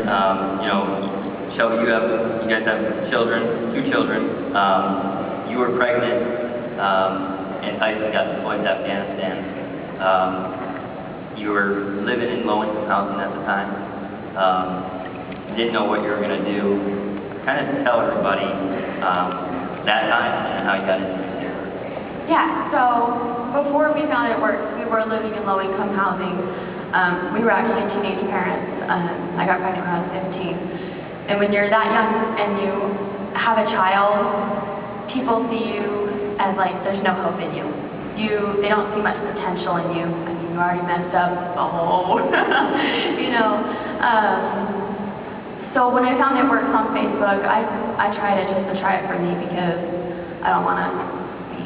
you know, Shelby, you guys have children, 2 children. You were pregnant, and Tyson got deployed to Afghanistan. You were living in low-income housing at the time. Didn't know what you were going to do. Kind of tell everybody that time and how you got into it. Yeah, so before we found It Works, we were living in low-income housing. We were actually teenage parents. I got pregnant when I was 15. And when you're that young and you have a child, people see you as like there's no hope in you. They don't see much potential in you. I mean, you already messed up. Oh, you know. So when I found It Works on Facebook, I tried it just to try it for me because I don't want to be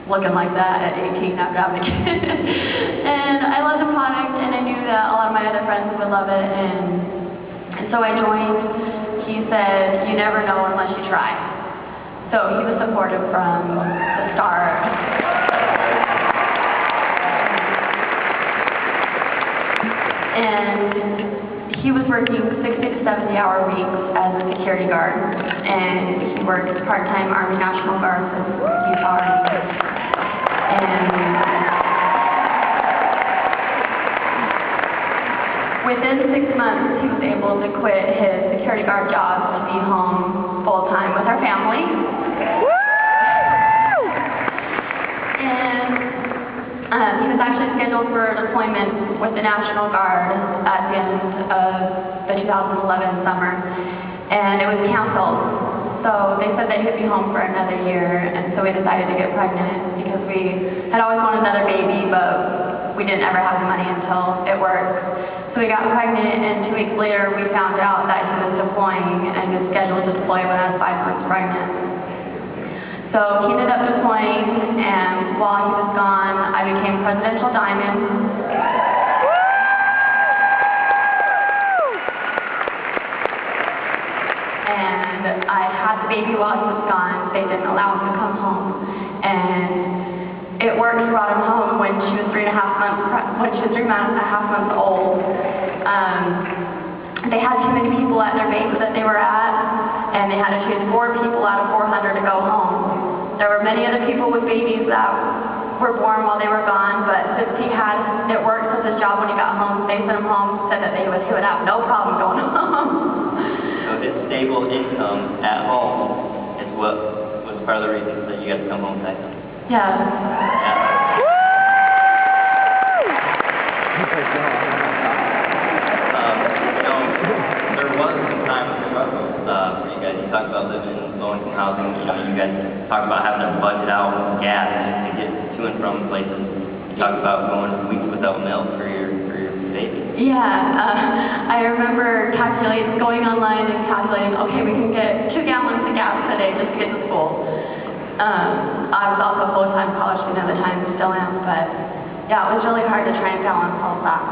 looking like that at 18 after having a kid. And I loved the product, and I knew that a lot of my other friends would love it, and so I joined. He said, "You never know unless you try." So he was supportive from the start. And he was working 60 to 70-hour weeks as a security guard, and he worked part-time Army National Guard for Utah Army. And within 6 months, he was able to quit his security guard job to be home full-time with our family. And he was actually scheduled for deployment with the National Guard at the end of the 2011 summer, and it was canceled. So they said that he would be home for another year, and so we decided to get pregnant because we had always wanted another baby, but we didn't ever have the money until It Worked. So we got pregnant, and 2 weeks later we found out that he was deploying and was scheduled to deploy when I was 5 months pregnant. So he ended up deploying, and while he was gone, I became Presidential Diamond. And I had the baby while he was gone. They didn't allow him to come home. And It Worked brought him home when she was 3.5 months old. They had too many people at their base that they were at, and they had to choose 4 people out of 400 to go home. There were many other people with babies that were born while they were gone, but since he had It Worked as his job when he got home, they sent him home, said that he would have no problem going home. So his stable income at home is what was part of the reason that you got to come home that time. Yeah. There was some time for you guys. You talked about living in low-income housing. You know, you guys talked about having to budget out gas to get to and from places. You talked about going weeks without milk for your baby. Yeah, I remember going online and calculating, okay, we can get 2 gallons of gas a day just to get to school. I was also a full-time college student at the time, still am, but yeah, it was really hard to try and balance all of that.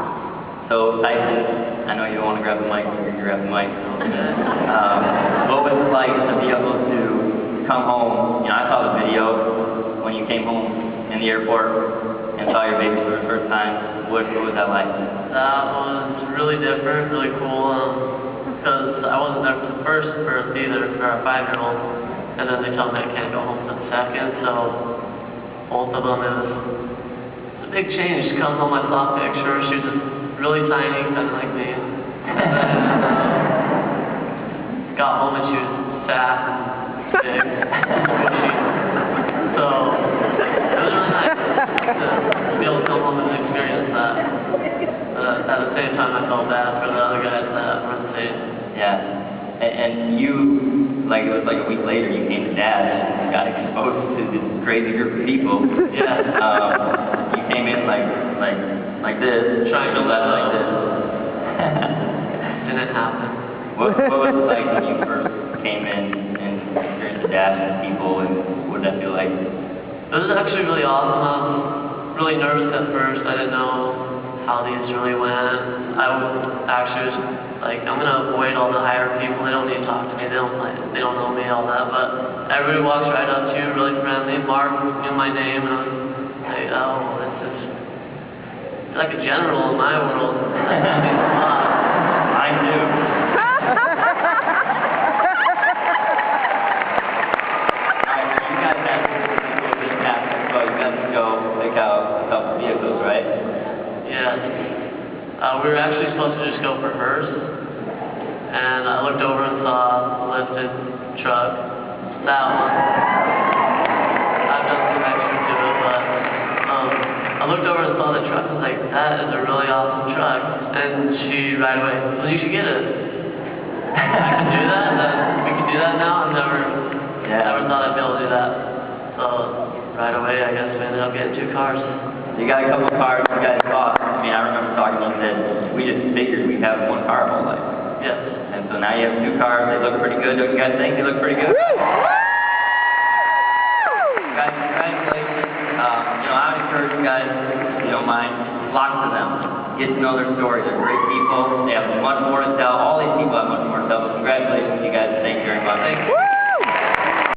So Tyson, I know you don't want to grab the mic, but you're going to grab the mic. What was it like to be able to come home? You know, I saw the video when you came home in the airport and saw your baby for the first time. What was that like? That was really different, really cool, because I wasn't there for the first birth either for our 5-year-old, and then they told me I can't go home for the second, so both of them, it was a big change to come home. I saw a picture, she was just really tiny, kind of like me. Got home and she was fat and big. So it was really nice to be able to come home and experience that. At the same time, I felt bad for the other guys that were the same. Yeah. And you, like, it was like a week later, you came to Dad and got exposed to this crazy group of people. Yeah. You came in like this, trying to let like this. Didn't happen. What was it like when you first came in and experienced Dad and people, and what did that feel like? It was actually really awesome. I was really nervous at first. I didn't know how these really went. I was actually like, I'm gonna avoid all the higher people. They don't need to talk to me. They don't know me, all that. But everybody walks right up to you, really friendly. Mark knew my name, and I was like, oh, this is like a general in my world. That means a lot. I knew. to just go for hers. And I looked over and saw the lifted truck. That one. I've done some extra to it, but I looked over and saw the truck. I was like, that is a really awesome truck. And she right away, well, you should get it. I can do that? We can do that now? I've never thought I'd be able to do that. So right away, I guess we ended up getting 2 cars. You got a couple of cars you guys bought. I mean, I remember talking to you that we just figured we'd have 1 car all life. Yes. And so now you have 2 cars. They look pretty good. Don't you guys think they look pretty good? Guys, congratulations. I would encourage you guys, if you don't mind, flock to them. Get to know their stories. They're great people. They have much more to tell. All these people have much more to tell. Congratulations, you guys. Thank you very much. Thank you.